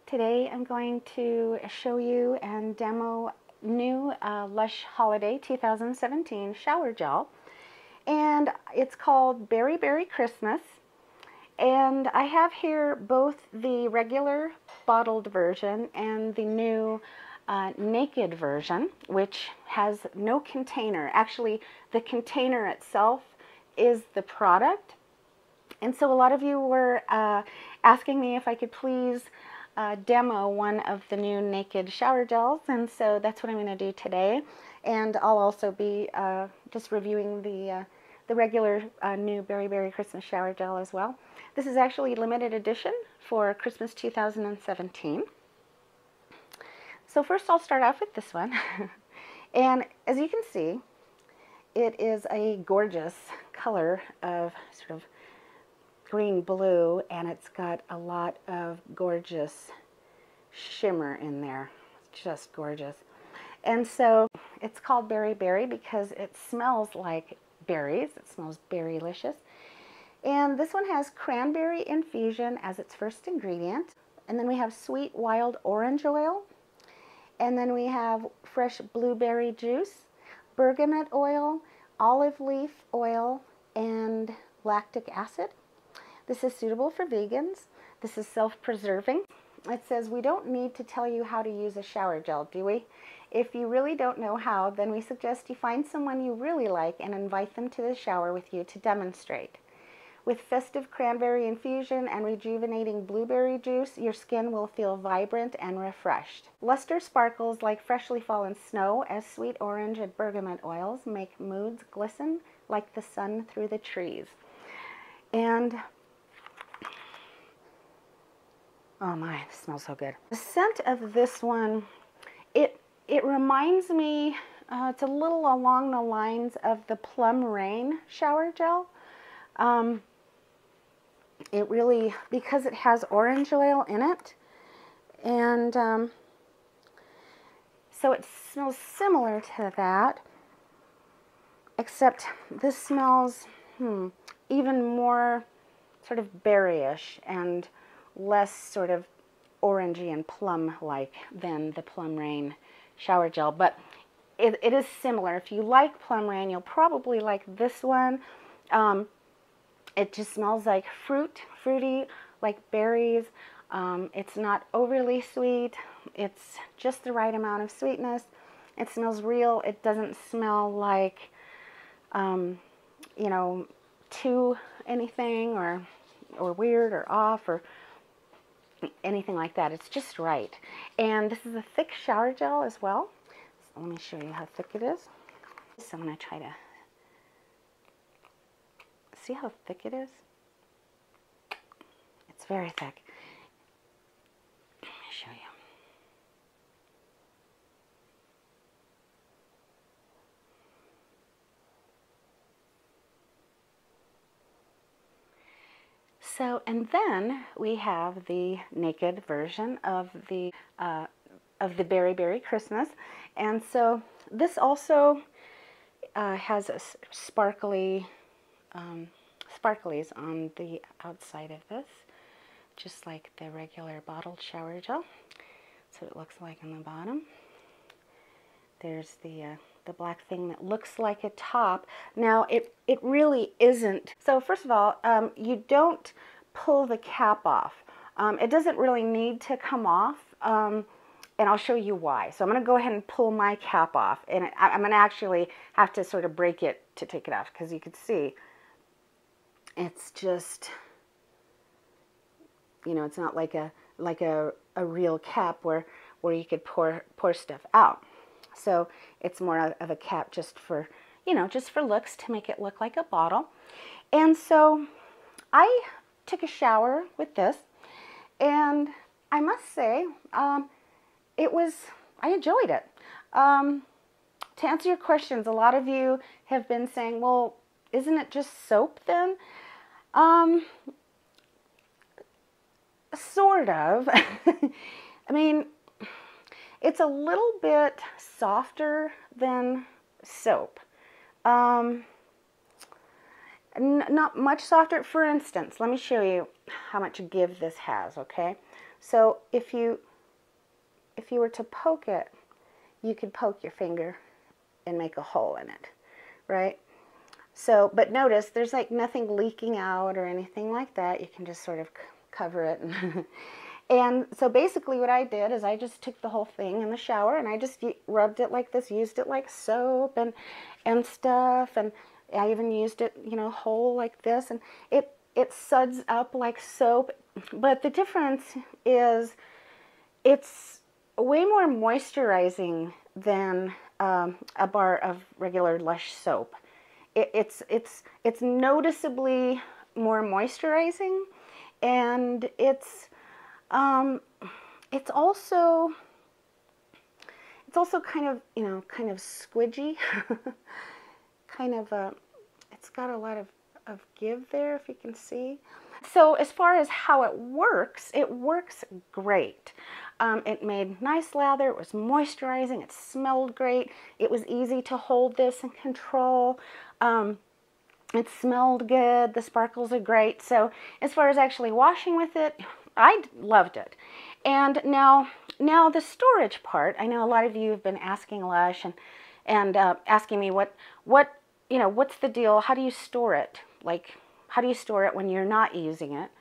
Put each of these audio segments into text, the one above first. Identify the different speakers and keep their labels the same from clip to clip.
Speaker 1: Today I'm going to show you and demo new Lush Holiday 2017 shower gel, and it's called Berry Berry Christmas. And I have here both the regular bottled version and the new naked version, which has no container. Actually, the container itself is the product. And so a lot of you were asking me if I could please demo one of the new naked shower gels, and so that's what I'm going to do today. And I'll also be just reviewing the regular new Berry Berry Christmas shower gel as well. This is actually limited edition for Christmas 2017. So first I'll start off with this one. And as you can see, it is a gorgeous color of sort of green blue, and it's got a lot of gorgeous shimmer in there. It's just gorgeous. And so it's called Berry Berry because it smells like berries. It smells berrylicious. And this one has Cranberry Infusion as its first ingredient. And then we have sweet wild orange oil. And then we have fresh blueberry juice, bergamot oil, olive leaf oil, and lactic acid. This is suitable for vegans. This is self-preserving. It says, we don't need to tell you how to use a shower gel, do we? If you really don't know how, then we suggest you find someone you really like and invite them to the shower with you to demonstrate. With Festive Cranberry Infusion and rejuvenating blueberry juice, your skin will feel vibrant and refreshed. Luster sparkles like freshly fallen snow as sweet orange and bergamot oils make moods glisten like the sun through the trees. And oh my, it smells so good. The scent of this one, it reminds me, it's a little along the lines of the Plum Rain shower gel. It really, because it has orange oil in it, and so it smells similar to that, except this smells even more sort of berryish and less sort of orangey and plum-like than the Plum Rain shower gel, but it is similar. If you like Plum Rain, you'll probably like this one. It just smells like fruity, like berries. It's not overly sweet. It's just the right amount of sweetness. It smells real. It doesn't smell like, you know, too anything or weird or off or anything like that. It's just right. And this is a thick shower gel as well. So let me show you how thick it is. So I'm going to try to see how thick it is. It's very thick. Let me show you. So, and then we have the naked version of the Berry Berry Christmas, and so this also has a sparklies on the outside of this, just like the regular bottled shower gel. That's what it looks like on the bottom. There's the black thing that looks like a top. Now, it really isn't. So first of all, you don't pull the cap off. It doesn't really need to come off, and I'll show you why. So I'm going to go ahead and pull my cap off, and I'm going to actually have to sort of break it to take it off, because you can see it's just, you know, it's not like a real cap where you could pour stuff out. So it's more of a cap just for, you know, just for looks, to make it look like a bottle. And so I took a shower with this, and I must say, I enjoyed it. To answer your questions, a lot of you have been saying, well, isn't it just soap then? Sort of. I mean, it's a little bit softer than soap. Not much softer. For instance, let me show you how much give this has, okay? So if you were to poke it, you could poke your finger and make a hole in it, right? So, but notice there's like nothing leaking out or anything like that. You can just sort of cover it. And so basically what I did is I just took the whole thing in the shower and I just rubbed it like this, used it like soap and stuff. And I even used it, you know, whole like this. And it suds up like soap. But the difference is it's way more moisturizing than a bar of regular Lush soap. It's noticeably more moisturizing, and it's also kind of, you know, kind of squidgy, kind of it's got a lot of give there, if you can see. So as far as how it works great. It made nice lather, it was moisturizing, it smelled great, it was easy to hold this and control. It smelled good, the sparkles are great. So as far as actually washing with it, I loved it. And now the storage part, I know a lot of you have been asking Lush and asking me what you know, what's the deal? How do you store it? Like, how do you store it when you're not using it?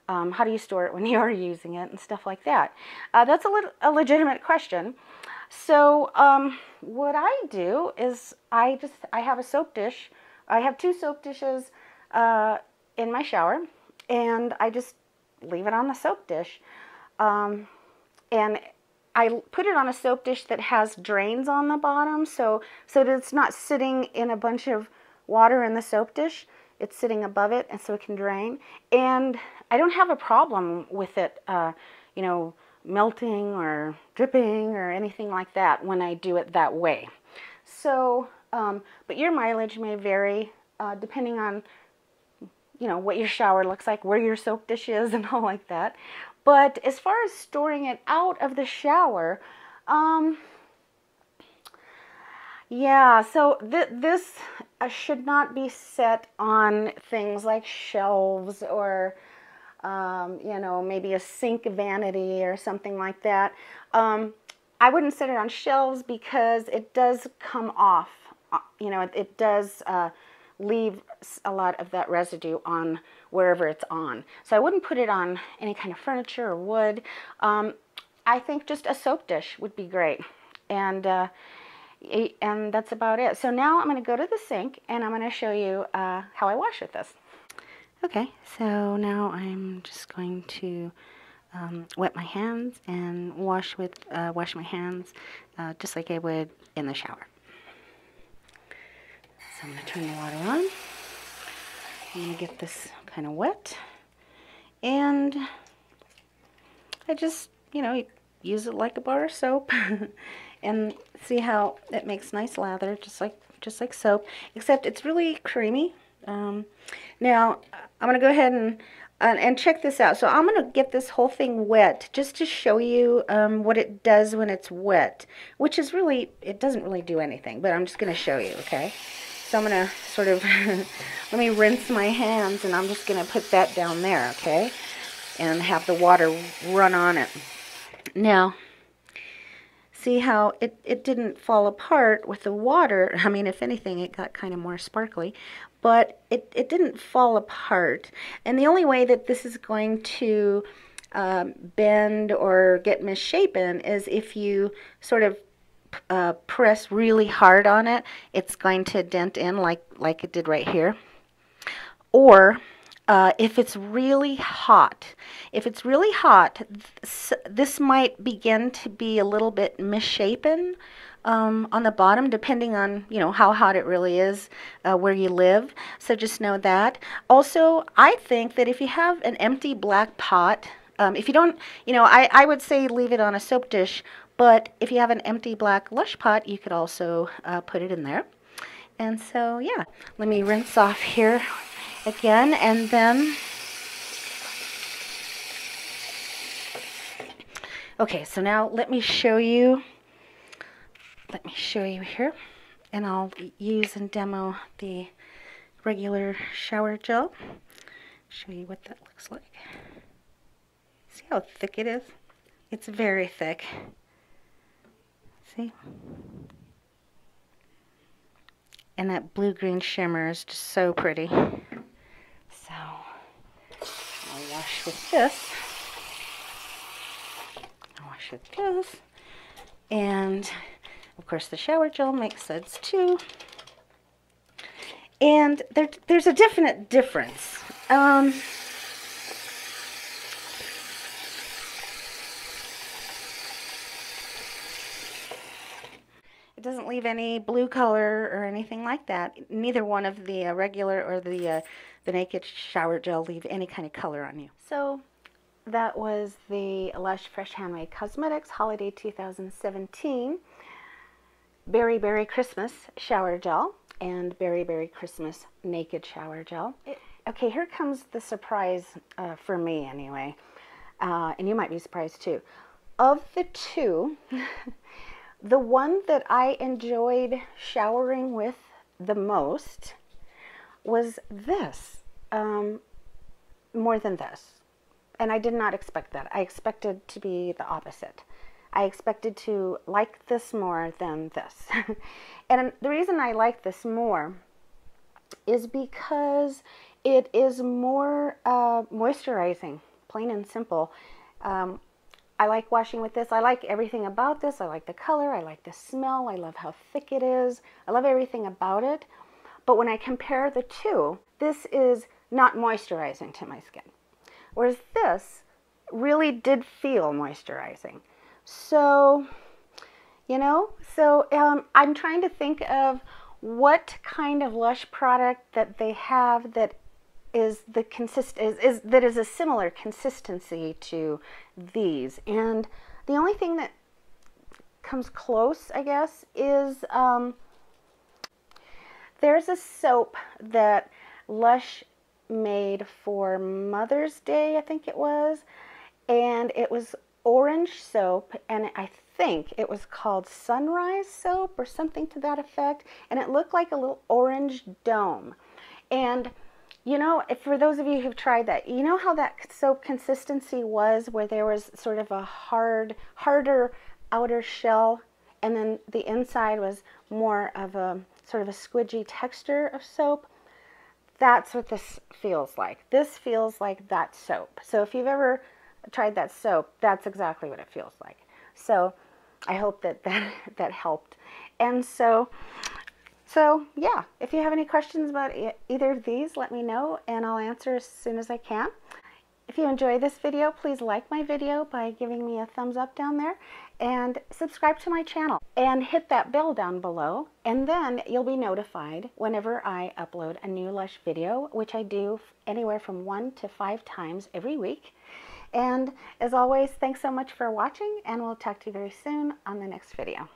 Speaker 1: How do you store it when you are using it and stuff like that? That's a legitimate question. So what I do is I have a soap dish. I have 2 soap dishes in my shower, and I just leave it on the soap dish. And I put it on a soap dish that has drains on the bottom, so that it's not sitting in a bunch of water in the soap dish. It's sitting above it, and so it can drain. And I don't have a problem with it, you know, melting or dripping or anything like that when I do it that way. So, but your mileage may vary depending on, you know, what your shower looks like, where your soap dish is, and all like that. But as far as storing it out of the shower, yeah, so this should not be set on things like shelves or, you know, maybe a sink vanity or something like that. I wouldn't set it on shelves because it does come off. You know, it does leave a lot of that residue on wherever it's on. So I wouldn't put it on any kind of furniture or wood. I think just a soap dish would be great. And that's about it. So now I'm going to go to the sink and I'm going to show you how I wash with this. Okay, so now I'm just going to wet my hands and wash my hands just like I would in the shower. So I'm going to turn the water on. I'm going to get this kind of wet, and I just, you know, use it like a bar of soap, and see how it makes nice lather, just like soap, except it's really creamy. Now I'm going to go ahead and check this out. So I'm going to get this whole thing wet just to show you what it does when it's wet, which is really, it doesn't really do anything, but I'm just going to show you, okay? So I'm going to sort of, let me rinse my hands, and I'm just going to put that down there, okay? And have the water run on it. Now, see how it didn't fall apart with the water. I mean, if anything, it got kind of more sparkly, but it didn't fall apart. And the only way that this is going to bend or get misshapen is if you sort of press really hard on it. It's going to dent in like it did right here. Or if it's really hot. If it's really hot, this might begin to be a little bit misshapen on the bottom, depending on, you know, how hot it really is where you live. So just know that. Also, I think that if you have an empty black pot, if you don't, you know, I would say leave it on a soap dish, but if you have an empty black Lush pot, you could also put it in there. And so, yeah, let me rinse off here again, and then, okay, so now let me show you here, and I'll use and demo the regular shower gel, show you what that looks like. See how thick it is? It's very thick. See? And that blue-green shimmer is just so pretty. So, I'll wash with this. I'll wash with this. And, of course, the shower gel makes sense, too. And there's a definite difference. It doesn't leave any blue color or anything like that. Neither one of the regular or the Naked shower gel leave any kind of color on you. So that was the Lush Fresh Handmade Cosmetics Holiday 2017 Berry Berry Christmas Shower Gel and Berry Berry Christmas Naked Shower Gel. Okay, here comes the surprise for me anyway, and you might be surprised too. Of the two, the one that I enjoyed showering with the most was this, more than this. And I did not expect that. I expected to be the opposite. I expected to like this more than this. And the reason I like this more is because it is more moisturizing, plain and simple. I like washing with this. I like everything about this. I like the color. I like the smell. I love how thick it is. I love everything about it. But when I compare the two, this is not moisturizing to my skin. Whereas this really did feel moisturizing. So, you know, I'm trying to think of what kind of Lush product that they have that is that is a similar consistency to these. And the only thing that comes close, I guess, is there's a soap that Lush made for Mother's Day, I think it was, and it was orange soap, and I think it was called Sunrise soap or something to that effect, and it looked like a little orange dome. And you know, for those of you who've tried that, you know how that soap consistency was, where there was sort of a harder outer shell, and then the inside was more of a sort of a squidgy texture of soap? That's what this feels like. This feels like that soap. So if you've ever tried that soap, that's exactly what it feels like. So I hope that helped. And so yeah, if you have any questions about either of these, let me know and I'll answer as soon as I can. If you enjoy this video, please like my video by giving me a thumbs up down there and subscribe to my channel and hit that bell down below, and then you'll be notified whenever I upload a new Lush video, which I do anywhere from 1 to 5 times every week. And as always, thanks so much for watching, and we'll talk to you very soon on the next video.